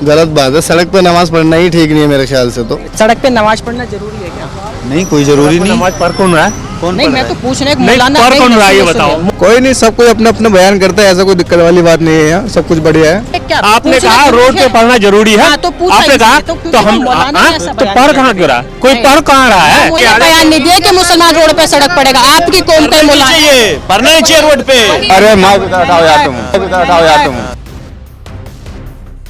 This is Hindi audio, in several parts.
गलत बात है, सड़क पे नमाज पढ़ना ही ठीक नहीं है मेरे ख्याल से। तो सड़क पे नमाज पढ़ना जरूरी है क्या? नहीं, कोई जरूरी नहीं। नमाज पढ़ कौन रहा है? नहीं, मैं तो पूछ रहा हूँ नहीं, मौलाना पढ़ कौन रहा है ये सुनिए, बताओ। सुनिए। कोई नहीं, सब कोई अपना अपना बयान करता है, ऐसा कोई दिक्कत वाली बात नहीं है। यहाँ सब कुछ बढ़िया है। क्या आपने पूछना कहा जरूरी रोड पे है? पढ़ना जरूरी है। हाँ, तो पूछा आपने कहा इसलिए, क्योंकि तो हम मौलाना ने ऐसा तो बयान पढ़ किया। कहाँ क्यों रहा? कोई नहीं। पढ़ कहाँ रहा है? मुझे बयान नहीं दिया कि मुसलमान रोड पे सड़क पड़ेगा। आपकी कौम का मौलाना पढ़ना नहीं चाहिए रोड पे। अरे माँ उठाओ यार तुम, उठाओ यार तुम।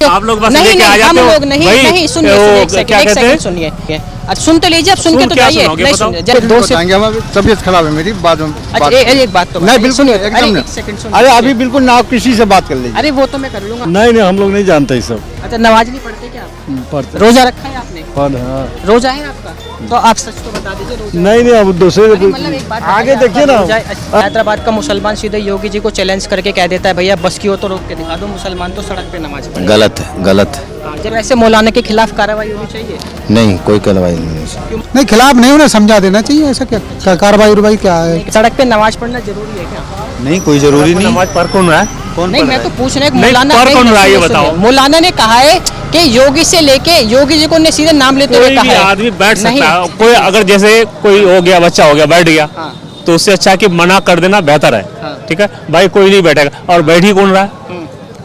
आप लोग बस नहीं, लेके आ नहीं, जाते हम हो। लोग नहीं, भाई, नहीं, सुनिए, वो सुनिए, क्या एक कहते हैं? सेकंड सुनिए। अच्छा, सुन तो लीजिए, अब सुन के तो क्या जाइए। सुनाओगे नहीं बताओ? सुनिए, जब दो से बताएंगे हम, अभी तबीयत खराब है मेरी, बाद में अच्छा, एक बात तो नहीं, बिल्कुल सुनिए, एकदम अरे नहीं। एक सेकंड सुनिए। अरे अभी बिल्कुल ना, आप किसी से बात कर लीजिए। अरे वो तो मैं कर लूंगा। नहीं नहीं, हम लोग नहीं जानते ये सब। अच्छा, नमाज नहीं पढ़ते क्या आप? पढ़ते रोजा रखा है आपने? हाँ। रोजा है आपका? तो आप सच तो बता दीजिए रोजा। नहीं नहीं, अब दूसरे अरे मतलब एक बात आगे बताइए, देखिए आपका ना। रोजा है। अच्छा, हैदराबाद का मुसलमान सीधे योगी जी को चैलेंज करके कह देता है, भैया बस की हो तो रोक के दिखा दो, मुसलमान तो सड़क पे नमाज पढ़े। गलत है, गलत है। हाँ, जब ऐसे मौलाना के खिलाफ कार्रवाई होनी चाहिए। नहीं, कोई कार्रवाई नहीं। नहीं, खिलाफ नहीं, उन्हें समझा देना चाहिए। ऐसा क्या कार्रवाई उर्रवाई क्या है? सड़क पे नमाज पढ़ना जरूरी है क्या? नहीं, कोई जरूरी नहीं। नमाज पढ़ कौन रहा है? नहीं, मैं तो पूछ रहा हूँ नहीं, मौलाना पढ़ कौन रहा है ये सुनिए, बताओ। सुनिए। मौलाना ने कहा है कि योगी से लेके योगी जी को ने सीधे नाम लेते हुए कोई कहा भी है। आदमी बैठ नहीं। सकता है। कोई अगर जैसे कोई हो गया, बच्चा हो गया, बैठ गया, हाँ। तो उससे अच्छा कि मना कर देना बेहतर है। हाँ। ठीक है भाई, कोई नहीं बैठेगा। और बैठ ही कौन रहा है?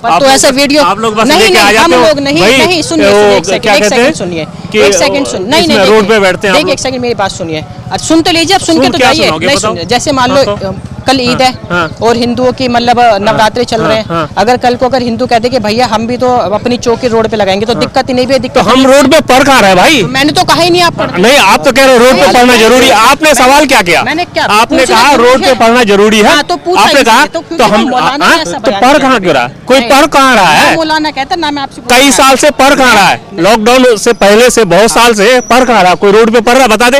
पर आप तो लोग ऐसा वीडियो आप लोग बस नहीं, लेके आ नहीं, जाते हम हो। लोग नहीं, भाई, नहीं, सुनिए, वो सुनिए, एक क्या सेकंड, एक कहते हैं सेकंड सुनिए, कि एक सेकंड सुन, नहीं, इसमें नहीं, रोड देखिए, पे बैठते हैं आप देखिए, एक सेकंड मेरी बात सुनिए। अच्छा, सुन तो लीजिए, अब सुन के तो क्या जाइए। सुनाओगे नहीं बताओ? सुनिए, जैसे मान लो हाँ, कल ईद है हाँ। और हिंदुओं की मतलब नवरात्रि चल रहे हैं। हाँ। अगर कल को अगर हिंदू कहते कि भैया हम भी तो अपनी चौकी रोड पे लगाएंगे, तो दिक्कत ही नहीं भी तो दिक्कत। हम रोड पे पढ़ कहाँ रहे हैं भाई? मैंने तो कहा ही नहीं आप पढ़। नहीं, आप तो कह रहे हो रोड पे पढ़ना जरूरी है। आपने सवाल क्या किया? मैंने क्या आपने पूछना कहा जरूरी रोड पे है। पढ़ना जरूरी है। हाँ, तो पूछा आपने कहा इसलिए, तो क्योंकि तो हम मौलाना ने ऐसा तो बयान पढ़ किया। कहाँ क्यों रहा? कोई नहीं। पढ़ कहाँ रहा है? मौलाना कहता ना, मैं आपसे कई साल से पढ़ कहाँ रहा है? लॉकडाउन से पहले से बहुत साल से पढ़ कहाँ रहा? कोई रोड पे पढ़ रहा है? बता दे,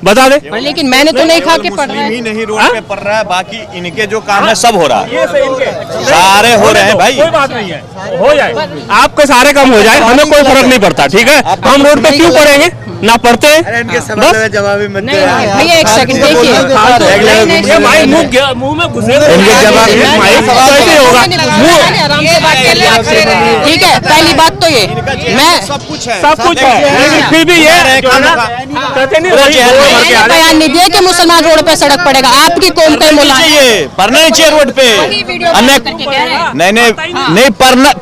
बता दे। लेकिन मैंने तो नहीं कहा कि पढ़ रहा है। नहीं रोड पे पढ़ रहा है, बाकी इनके जो काम है सब हो रहा है, सारे हो रहे हैं भाई। कोई बात नहीं है, हो जाए, आपके सारे काम हो जाए, हमें कोई फर्क नहीं पड़ता। ठीक है, हम रोड पे क्यों पढ़ेंगे? ना पढ़ते हैं बस। जवाब नहीं, भैया एक सेकंड देखिए। ये भाई मुंह में घुसे इनके जवाब में भाई कैसे होगा? आराम से बात कर ले आपसे। ठीक है, पहली बात तो ये मैं सब कुछ है, सब कुछ है, लेकिन फिर भी ये जो है ना, कहते नहीं वही चेहरा भर के आ रहे। बयान नहीं दिया कि मुसलमान रोड पे सड़क पड़ेगा। आपकी कौम का मौलाना चाहिए, पढ़ना नहीं चाहिए रोड पे। अन्य नहीं नहीं नहीं,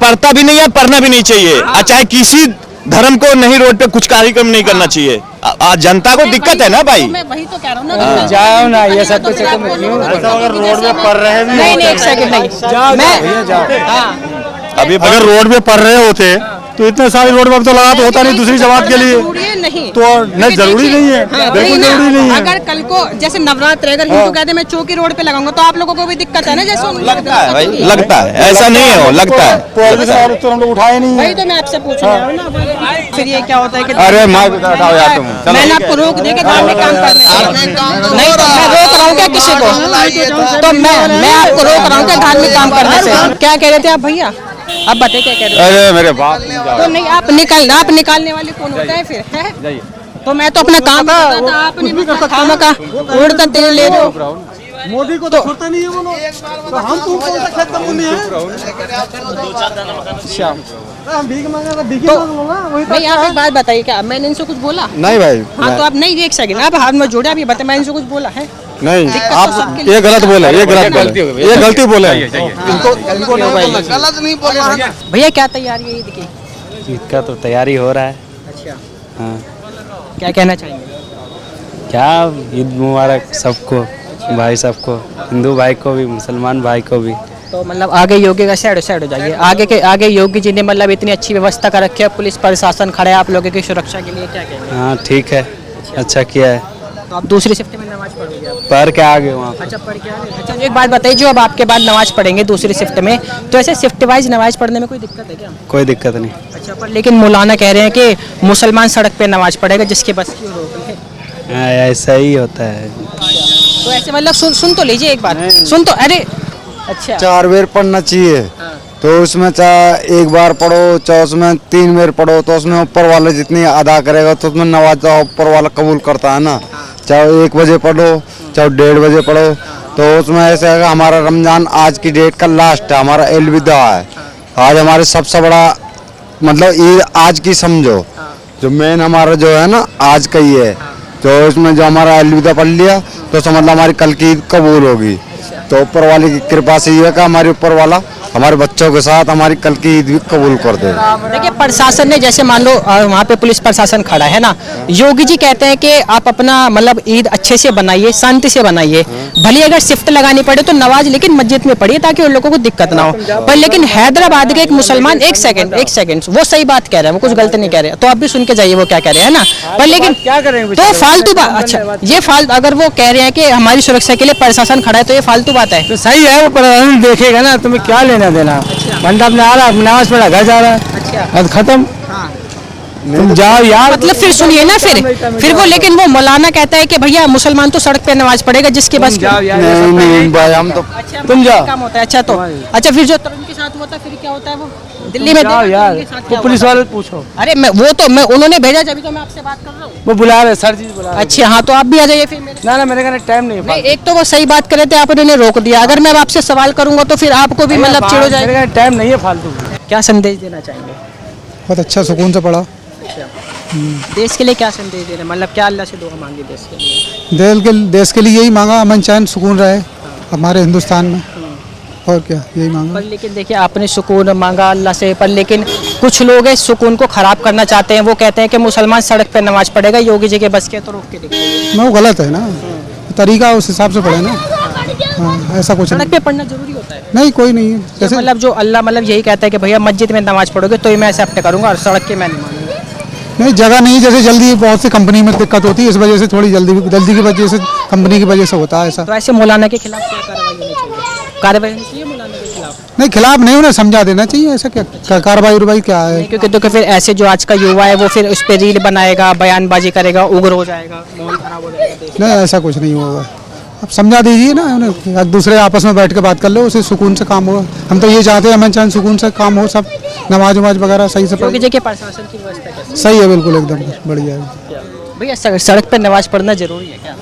पढ़ता भी नहीं है, पढ़ना भी नहीं चाहिए। चाहे किसी धर्म को नहीं रोड पे कुछ कार्यक्रम नहीं करना चाहिए। आज जनता को दिक्कत है ना भाई। मैं वही तो कह रहा हूँ ना। जाओ ना, ये सब कुछ अगर रोड पे पढ़ रहे हैं नहीं, नहीं, एक सेकंड नहीं, मैं हाँ, अभी अगर रोड पे पढ़ रहे होते तो इतने सारे रोड पर तो लगा तो होता नहीं दूसरी जमात के लिए। जरूरी है नहीं तो नहीं, जरूरी नहीं है, बिल्कुल जरूरी नहीं है। अगर कल को जैसे नवरात्र अगर हिंदू कहते मैं चौकी रोड पे लगाऊंगा, तो आप लोगों को भी दिक्कत है ना। जैसे लगता है भाई, लगता है, ऐसा नहीं है, वो लगता है। तो हम लोग उठाए नहीं वही तो मैं आपसे पूछ रहा हूँ ना। फिर ये क्या होता है कि अरे माँ उठाओ यार तुम। मैंने आपको रोक दे के धार्मिक काम करने से। नहीं तो मैं रोक रहा हूँ क्या किसी को? तो मैं आपको रोक रहा हूँ क्या धार्मिक काम करने से? क्या कह रहे थे आप भैया? अब बताइए क्या कह रहे थे? अरे मेरे बाप, तो नहीं, आप निकालने वाले कौन होता है फिर? है? तो मैं तो अपना काम कर रहा था, आपने खाना का उड़ता तेल ले रहे हो। मोदी को तो छोड़ता नहीं है वो लोग, तो हम तुम कौन सा खेत का मुन्नी है? हम भीख मांगा तो भीख ही मांग लो ना, वही तो नहीं, आप एक बात बताइए, क्या मैंने इनसे कुछ बोला? नहीं भाई, हाँ, तो आप नहीं, एक सेकंड, आप हाथ में जोड़े, आप ये बताइए, मैंने इनसे कुछ बोला है? नहीं, दिक्कत तो आप सबके लिए- ये गलत बोले, ये गलत बोले, ये गलती बोले। गलत नहीं बोल रहा। भैया क्या तैयारी है ईद की? ईद का तो तैयारी हो रहा है। अच्छा, हाँ, क्या कहना चाहेंगे? क्या ईद मुबारक सबको, भाई सबको, हिंदू भाई को भी, मुसलमान भाई को भी। तो मतलब आगे योगी का साइड हो जाइए। आगे योगी जी ने मतलब इतनी अच्छी व्यवस्था कर रखी है, पुलिस प्रशासन खड़ा है आप लोगों की सुरक्षा के लिए, क्या कहेंगे? हाँ ठीक है, अच्छा किया है। तो आप दूसरी शिफ्ट में नमाज पढ़ोगे आप? पढ़ के आ गए वहाँ पे। अच्छा, पढ़ के आ गए। अच्छा, एक बात बताइए, जो अब आपके बाद नमाज पढ़ेंगे दूसरी शिफ्ट में, तो ऐसे शिफ्ट वाइज नमाज पढ़ने में कोई दिक्कत है क्या? कोई दिक्कत नहीं। अच्छा, पर लेकिन मौलाना कह रहे हैं कि मुसलमान सड़क पे नमाज पढ़ेगा जिसके बस की रोक ले। हाँ, ऐसा ही होता है। तो ऐसे मतलब सुन तो लीजिए एक बात, सुन तो, अरे अच्छा 4 बार पढ़ना चाहिए, हाँ। तो उसमें चाहे 1 बार पढ़ो, चाहे उसमें 3 बार पढ़ो, तो उसमें ऊपर वाला जितनी अदा करेगा तो उसमें नवाज ऊपर वाला कबूल करता है ना। चाहे 1 बजे पढ़ो, चाहे 1:30 बजे पढ़ो, तो उसमें ऐसा है कि हमारा रमजान आज की डेट का लास्ट है, हमारा अलविदा है। आज हमारे सबसे बड़ा मतलब ईद आज की समझो, जो मेन हमारा जो है ना आज का ही है, तो इसमें जो हमारा अलविदा पढ़ लिया तो समझ लो हमारी कल की ईद कबूल होगी। तो ऊपर वाले की कृपा से ये है कि हमारे ऊपर वाला हमारे बच्चों के साथ हमारी कल की ईद भी कबूल कर दे। देखिए प्रशासन ने जैसे मान लो वहाँ पे पुलिस प्रशासन खड़ा है ना, योगी जी कहते हैं कि आप अपना मतलब ईद अच्छे से बनाइए, शांति से बनाइए, भले अगर शिफ्ट लगानी पड़े तो नमाज लेकिन मस्जिद में पढ़िए ताकि उन लोगों को दिक्कत ना हो। पर लेकिन हैदराबाद के एक मुसलमान एक सेकंड वो सही बात कह रहे हैं, वो कुछ गलत नहीं कह रहे, तो आप भी सुन के जाइए वो क्या कह रहे हैं ना। पर लेकिन क्या करेंगे तो फालतू बात, अच्छा ये फालतू, अगर वो कह रहे हैं कि हमारी सुरक्षा के लिए प्रशासन खड़ा है तो ये फालतू बात है। तो सही है, वो प्रशासन देखेगा ना, तुम्हें क्या लेना देना। बंदा अपने आ रहा, नमाज पढ़ा, घर जा रहा है, अच्छा अब खत्म। तुम जाओ यार। मतलब फिर सुनिए ना, फिर वो लेकिन वो मौलाना कहता है कि भैया मुसलमान तो सड़क पे नमाज पढ़ेगा जिसके बस की। नहीं भाई हम तो अच्छा तुम जाओ। काम होता है। अच्छा तो अच्छा फिर जो तरुण के साथ होता है फिर क्या होता है? वो दिल्ली में जाओ देखा, यार, तरुण के साथ वो क्या पुलिस हुआ? वाले पूछो। अरे मैं उन्होंने भेजा जब तो मैं आपसे बात कर रहा हूँ। वो बुला रहे, सर जी बुला रहे। अच्छा हाँ, तो आप भी आ जाइए फिर मेरे। ना मेरे कहने टाइम नहीं नहीं, एक तो वो सही बात कर रहे थे, आप उन्होंने रोक दिया। अगर मैं अब आपसे सवाल करूंगा तो फिर आपको भी मतलब चिढ़ हो जाएगा। मेरे कहने टाइम नहीं है फालतू। क्या संदेश देना चाहेंगे बहुत अच्छा सुकून से पढ़ा। देश के लिए क्या संदेश दे रहे हैं, मतलब क्या अल्लाह से दुआ मांगी देश के लिए? देश के लिए यही मांगा, अमन चैन सुकून रहे हमारे हिंदुस्तान में, और क्या यही मांगा। पर लेकिन देखिए आपने सुकून मांगा अल्लाह से, पर लेकिन कुछ लोग इस सुकून को खराब करना चाहते हैं। वो कहते हैं कि मुसलमान सड़क पे नमाज पढ़ेगा, योगी जी के बस के तो रोक के देखिए। वो गलत है ना, तरीका उस हिसाब से पढ़े ना। हाँ, ऐसा कुछ सड़क नहीं, पे पढ़ना जरूरी होता है। नहीं कोई नहीं है। जैसे मतलब जो अल्लाह मतलब यही कहता है कि भैया मस्जिद में नमाज पढ़ोगे तो ही मैं एक्सेप्ट करूंगा और सड़क के मैं नहीं मानूंगा। नहीं, जगह नहीं, जैसे जल्दी बहुत सी कंपनी में दिक्कत होती है, इस वजह से थोड़ी जल्दी की वजह से कंपनी की वजह से होता है ऐसा। तो ऐसे मौलाना के खिलाफ क्या कार्रवाई होनी चाहिए? कार्रवाई होनी चाहिए मौलाना के खिलाफ? नहीं, खिलाफ नहीं, उन्हें समझा देना चाहिए। ऐसा क्या कार्रवाई उर्वाई क्या है? क्योंकि तो फिर ऐसे जो आज का युवा है वो फिर उस पर रील बनाएगा, बयानबाजी करेगा, उग्र हो जाएगा, माहौल खराब हो जाएगा देश। नहीं, ऐसा कुछ नहीं होगा। आप समझा दीजिए ना उन्हें, एक दूसरे आपस में बैठ के बात कर लो, उसे सुकून से काम हो। हम तो ये चाहते हैं अमन चैन सुकून से काम हो, सब नमाज वमाज वगैरह सही से योगी जी के प्रशासन की व्यवस्था कैसी सही है, बिल्कुल एकदम बढ़िया है। है? भैया सड़क पर नमाज पढ़ना जरूरी है क्या?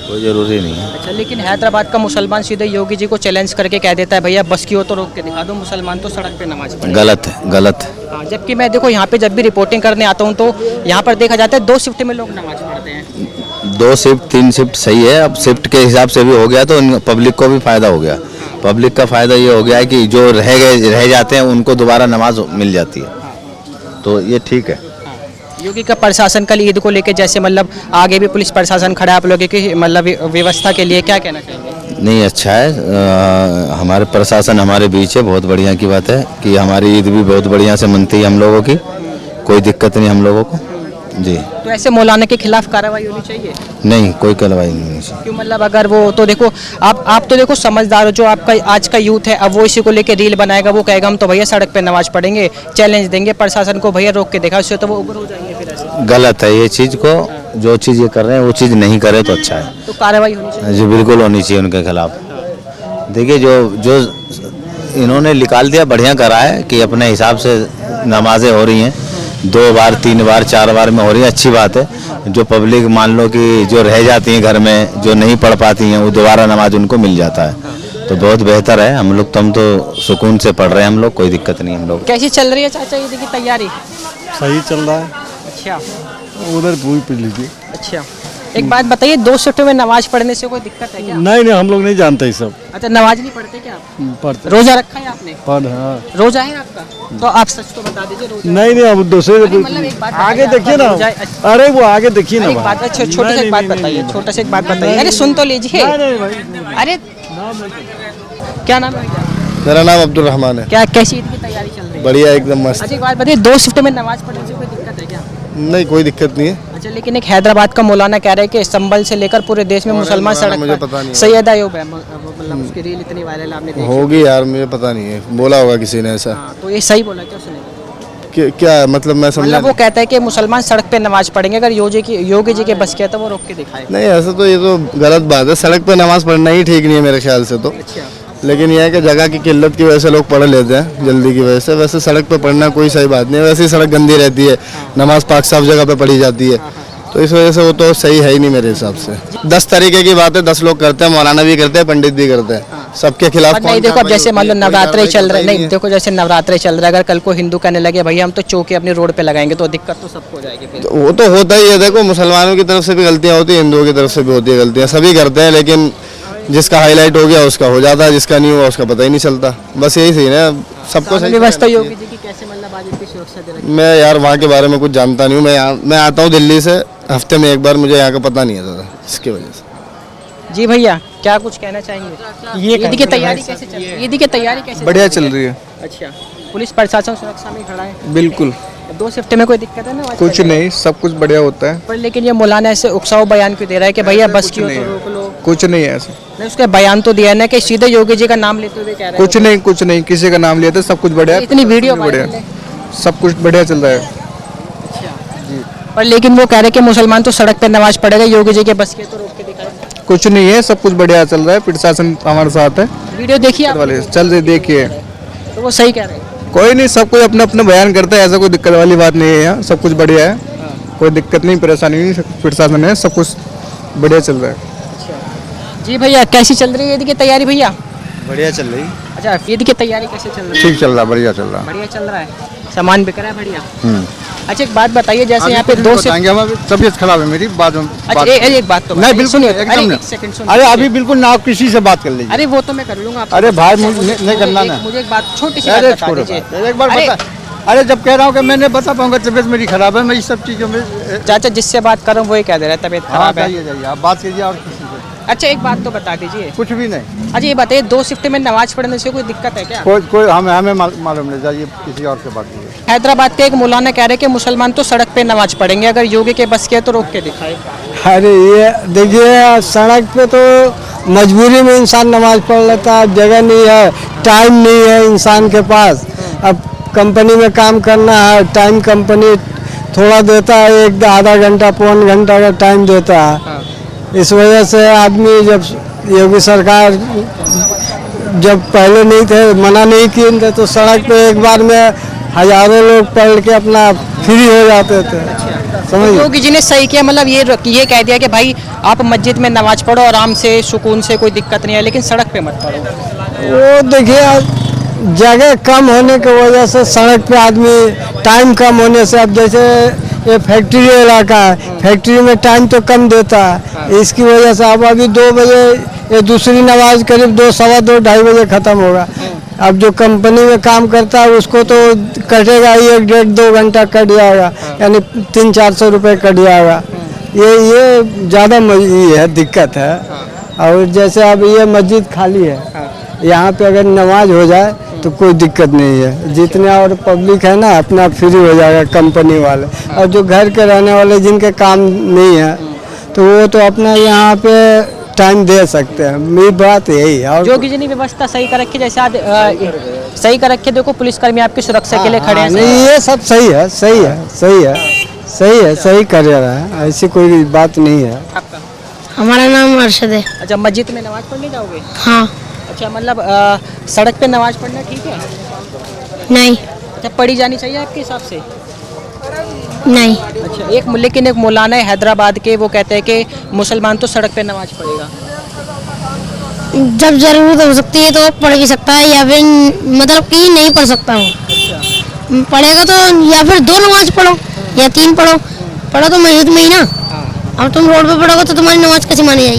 कोई जरूरी नहीं है। अच्छा, लेकिन हैदराबाद का मुसलमान सीधे योगी जी को चैलेंज करके कह देता है भैया बस की हो तो रोक के दिखा दो, मुसलमान तो सड़क पे नमाज पढ़े। गलत है, गलत है। हाँ, जबकि मैं देखो यहाँ पे जब भी रिपोर्टिंग करने आता हूँ तो यहाँ पर देखा जाता है 2 शिफ्ट में लोग नमाज पढ़ते हैं। 2 शिफ्ट 3 शिफ्ट सही है, अब शिफ्ट के हिसाब से भी हो गया तो पब्लिक को भी फायदा हो गया। पब्लिक का फायदा ये हो गया है कि जो रह जाते हैं उनको दोबारा नमाज मिल जाती है, तो ये ठीक है। योगी का प्रशासन कल ईद को लेके जैसे मतलब आगे भी पुलिस प्रशासन खड़ा है आप लोगों की मतलब व्यवस्था के लिए, क्या कहना चाहेंगे? नहीं, अच्छा है, हमारे प्रशासन हमारे बीच है, बहुत बढ़िया की बात है कि हमारी ईद भी बहुत बढ़िया से मनती है हम लोगों की, कोई दिक्कत नहीं हम लोगों को जी। तो ऐसे मौलाना के खिलाफ कार्रवाई होनी चाहिए? नहीं, कोई कार्रवाई नहीं होनी चाहिए। क्यों, मतलब अगर वो तो देखो आप तो देखो समझदार हो, जो आपका आज का यूथ है अब वो इसी को लेके रील बनाएगा, वो कहेगा हम तो भैया सड़क पे नमाज पढ़ेंगे, चैलेंज देंगे प्रशासन को भैया रोक के देखा, उससे तो वो उग्र हो जाएंगे फिर ऐसे। गलत है ये चीज़ को, जो चीज़ ये कर रहे हैं वो चीज़ नहीं करे तो अच्छा है। तो कार्रवाई होनी चाहिए जी बिल्कुल होनी चाहिए उनके खिलाफ। देखिए जो इन्होंने निकाल दिया, बढ़िया करा है कि अपने हिसाब से नमाजें हो रही हैं, 2 बार 3 बार 4 बार में हो रही है, अच्छी बात है। जो पब्लिक मान लो कि जो रह जाती हैं घर में, जो नहीं पढ़ पाती हैं, वो दोबारा नमाज उनको मिल जाता है, तो बहुत बेहतर है। हम लोग तो सुकून से पढ़ रहे हैं, हम लोग कोई दिक्कत नहीं हम लोग। कैसी चल रही है चाचा ईद की तैयारी? सही चल रहा है। अच्छा उधर पूरी पढ़ लीजिए। अच्छा, एक बात बताइए, 2 शिफ्ट में नमाज पढ़ने से कोई दिक्कत है क्या? नहीं, हम लोग नहीं जानते ये सब। अच्छा, नमाज नहीं पढ़ते क्या आप? पढ़ते रोजा रखा है आपने? हाँ। रोजा है आपका? तो आप सच तो बता दीजिए रोजा। नहीं, अब दूसरे मतलब एक बात आगे बताइए, देखिए ना। आपका रोजा है? अरे वो आगे देखिए अरे ना। एक बात, अच्छा छोटा सा एक बात बताइए, छोटा सा एक बात बताइए। अरे सुन तो लीजिए। अरे क्या नाम है भैया? मेरा नाम अब्दुल रहमान है। क्या कैसी ईद की तैयारी चल रही है? बढ़िया, एकदम मस्त। अच्छा एक बात बताइए, 2 शिफ्ट में नमाज पढ़ने से कोई दिक्कत है क्या? नहीं, कोई दिक्कत नहीं है। अच्छा, लेकिन एक हैदराबाद का मौलाना कह रहे हैं कि संभल से लेकर पूरे देश में मुसलमान मुझे सड़क पता पर। नहीं है। सैयद अयूब है, मतलब उसकी रील इतनी वायरल आपने देखी? होगी यार, मुझे पता नहीं है, बोला होगा किसी ने ऐसा। हाँ, तो ये सही बोला क्या उसने? क्या मतलब मैं समझा मतलब वो कहता है कि मुसलमान सड़क पे नमाज पढ़ेंगे, अगर योगी जी के बस किया तो वो रोक के दिखाए। नहीं, ऐसा तो ये तो गलत बात है। सड़क पे नमाज पढ़ना ही ठीक नहीं है मेरे ख्याल से तो। अच्छा, लेकिन यह है कि जगह की किल्लत की वजह से लोग पढ़ लेते हैं जल्दी की वजह से। वैसे सड़क पे पढ़ना कोई सही बात नहीं है, वैसे ही सड़क गंदी रहती है, नमाज पाक साफ जगह पे पढ़ी जाती है, तो इस वजह से वो तो सही है ही नहीं मेरे हिसाब से। 10 तरीके की बात है, 10 लोग करते हैं, मौलाना भी करते हैं, पंडित भी करते हैं। सबके खिलाफ और नहीं कौन देखो अब कार्रवाई जैसे मान लो होती है? कोई नवरात्रे कार्रवाई चल करता रहे ही नहीं है। देखो जैसे नवरात्रे चल रहा है, अगर कल को हिंदू कहने लगे भैया हम तो चौकी अपनी रोड पे लगाएंगे तो दिक्कत तो सबको हो जाएगी फिर। तो वो तो होता ही है, देखो मुसलमानों की तरफ से भी गलतियां होती है, हिंदुओं की तरफ से भी होती है गलतियां, सभी करते हैं, लेकिन जिसका हाईलाइट हो गया उसका हो जाता है, जिसका नहीं हुआ उसका पता ही नहीं चलता। बस यही सही ना, सबको कानून सही व्यवस्था रहना योगी जी की कैसे मतलब आज इतनी सुरक्षा दे रखी चाहिए। मैं यार वहाँ के बारे में कुछ जानता नहीं हूँ, मैं आता हूँ दिल्ली से हफ्ते में एक बार, मुझे यहाँ का पता नहीं है ज़्यादा, इसकी वजह से। है? जी भैया क्या कुछ कहना चाहेंगे? ईद की तैयारी कैसे चल रही है? ईद की तैयारी कैसे बढ़िया चल रही है। अच्छा, पुलिस प्रशासन सुरक्षा में खड़ा है, बिल्कुल 2 शिफ्ट में कोई दिक्कत है ना? आज कुछ तक? नहीं, सब कुछ बढ़िया होता है। पर लेकिन ये मौलाना ऐसे उकसाव बयान क्यों दे रहा है कि भैया बस कुछ क्यों नहीं तो है। रोक लो? कुछ नहीं है ऐसा, नहीं उसका बयान तो दिया है ना कि सीधे योगी जी का नाम लेते हुए कह रहे हैं कुछ नहीं, कुछ नहीं, किसी का नाम लिया था, सब कुछ बढ़िया है, इतनी वीडियो सब कुछ बढ़िया वायरल है। है, सब कुछ बढ़िया चल रहा है। पर लेकिन वो कह रहे कि मुसलमान तो सड़क पे नमाज पढ़ेगा, योगी जी के बस के तो रोक के दिखाए। कुछ नहीं है, सब कुछ बढ़िया चल रहा है, प्रशासन हमारे साथ है वीडियो देखिए आप, वाले, चल रहे देखिए। तो वो सही कह रहे हैं। कोई नहीं, सब कोई अपना अपना बयान करता है, ऐसा कोई दिक्कत वाली बात नहीं है, यहाँ सब कुछ बढ़िया है, कोई दिक्कत नहीं, परेशानी नहीं, प्रशासन है, सब कुछ बढ़िया चल रहा है। जी भैया कैसी चल रही है ईद की तैयारी भैया? बढ़िया चल रही, अच्छा ईद की तैयारी कैसे चल रही है? ठीक चल रहा, बढ़िया चल रहा। बढ़िया चल रहा है, सामान बिक रहा है बढ़िया। अच्छा एक बात बताइए, जैसे यहाँ पे 2 से तबीयत खराब है मेरी, बाद में अच्छा एक बात तो नहीं, बताइए, बिल्कुल सुनिए, एकदम अरे नहीं। एक सेकंड सुनिए। अरे अभी बिल्कुल ना, आप किसी से बात कर लीजिए। अरे वो तो मैं कर लूंगा आपसे। अरे भाई मुझे- नहीं करना ना। मुझे एक बात छोटी सी अरे बात बता छोड़ो दीजिए। बात, एक बार अरे, बता। अरे जब कह रहा हूँ कि मैं नहीं बता पाऊंगा, तबीयत मेरी खराब है, मैं इस सब चीजों में चाचा जिससे बात कर रहा हूँ वही कह दे रहा है तबीयत हाँ खराब है। जाइए जाइए, आप बात कीजिए और किसी से अच्छा एक बात तो बता दीजिए, कुछ भी नहीं, अच्छा ये बताइए 2 शिफ्ट में नमाज पढ़ने से कोई दिक्कत है क्या? कोई हमें मालूम नहीं, जाइए किसी और से बात कीजिए। हैदराबाद के एक मौलाना कह रहे कि मुसलमान तो सड़क पे नमाज पढ़ेंगे, अगर योगी के बस के तो रोक के दिखाए। अरे ये देखिए, सड़क पे तो मजबूरी में इंसान नमाज पढ़ लेता है, जगह नहीं है, टाइम नहीं है इंसान के पास। अब कंपनी में काम करना है, टाइम कंपनी थोड़ा देता है, एक आधा घंटा पौन घंटा का टाइम देता है। इस वजह से आदमी, जब योगी सरकार जब पहले नहीं थे, मना नहीं किए थे, तो सड़क पे एक बार में हजारों लोग पढ़ के अपना फ्री हो जाते थे, समझ। योगी जी ने सही किया, मतलब ये कह दिया कि भाई आप मस्जिद में नमाज पढ़ो आराम से, सुकून से, कोई दिक्कत नहीं है, लेकिन सड़क पे मत पढ़ो। वो देखिए, जगह कम होने की वजह से सड़क पे आदमी, टाइम कम होने से, अब जैसे ये फैक्ट्री इलाका है, फैक्ट्री में टाइम तो कम देता है, इसकी वजह से अब अभी 2 बजे ये दूसरी नमाज करीब 2, सवा 2, 2:30 बजे ख़त्म होगा। अब जो कंपनी में काम करता है उसको तो कटेगा ही, 1, 1.5, 2 घंटा कट जाएगा, यानी 300-400 रुपये कट जाएगा। ये ज़्यादा ये है, दिक्कत है। और जैसे अब ये मस्जिद खाली है, यहाँ पे अगर नमाज हो जाए तो कोई दिक्कत नहीं है, जितने और पब्लिक है ना अपना फ्री हो जाएगा कंपनी वाले। और जो घर के रहने वाले जिनके काम नहीं है तो वो तो अपना यहाँ पे टाइम दे सकते हैं, मेरी बात यही है। और योगी जी ने व्यवस्था सही कर रखी, जैसे आज सही कर रखी, देखो पुलिसकर्मी आपकी सुरक्षा के लिए खड़े हैं। नहीं, ये सब सही है, सही है, सही है, सही है, सही कर रहा है, ऐसी कोई बात नहीं है। आपका? हमारा नाम अरशद है। अच्छा मस्जिद में नमाज पढ़ने जाओगे? हाँ। अच्छा मतलब सड़क पे नमाज पढ़ना ठीक है? नहीं। अच्छा पढ़ी जानी चाहिए आपके हिसाब से? नहीं। अच्छा लेकिन एक मौलाना है हैदराबाद के, वो कहते हैं कि मुसलमान तो सड़क पे नमाज पढ़ेगा। जब जरूरत हो सकती है तो पढ़ भी सकता है, या फिर मतलब कि नहीं पढ़ सकता हूँ। पढ़ेगा तो या फिर 2 नमाज पढ़ो या 3 पढ़ो, पढ़ो तो मस्जिद में ही ना। अब तुम रोड पे पढ़ोगे तो तुम्हारी नमाज कैसे मानी जाएगी?